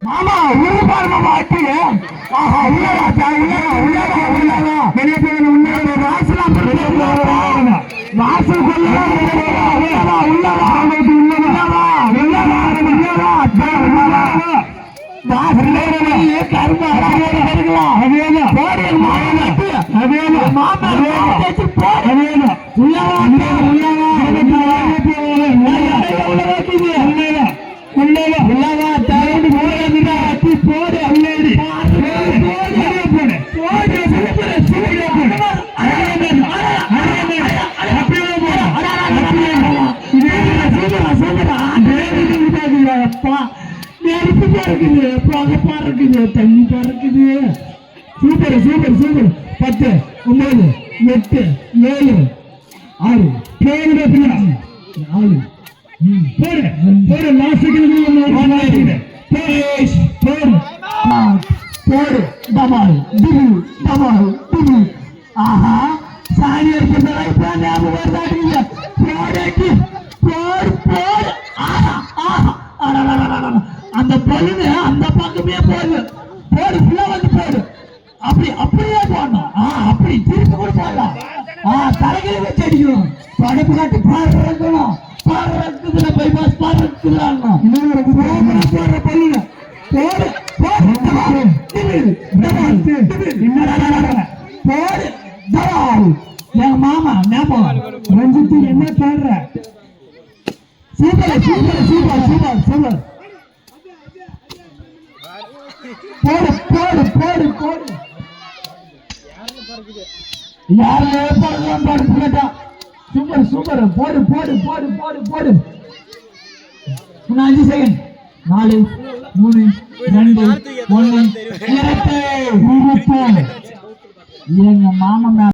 ஆமா உள்ள பாருமா மாட்டிய ஆஹா உள்ளடா வெளிய போய் உள்ள வாசல் வாசல் கொள்ளவா உள்ளவா தண்ணி பறக்குது சூப்பர் சூப்பர் சூப்பர் 10 9 8 7 6 போடு மாசுக்கு போடு டமால் டமால் ஆஹா சாணியர் இப்ப ஞாபகம் வருதாட்டீங்க போடு அந்த பல்லுன்னு அந்த பக்கமே போடு ஃபுல்லா வந்து போடு அப்படியே போடணும் அப்படி திருப்பி கூட போடலாம் தலைகளை வச்சு அடிக்கணும் படப்பு காட்டி பாடுறதுல பைபாஸ் பாடுறதுல போடுற பல்லுங்க போடு எங்க மாமா ஞாபகம் ரஞ்சித்து என்ன பாடுற super super super super super போடு யாருமே பாடு கேட்டா சூப்பர் சூப்பர் போடு 5 செகண்ட் 4 3 2 1 எங்க மாமா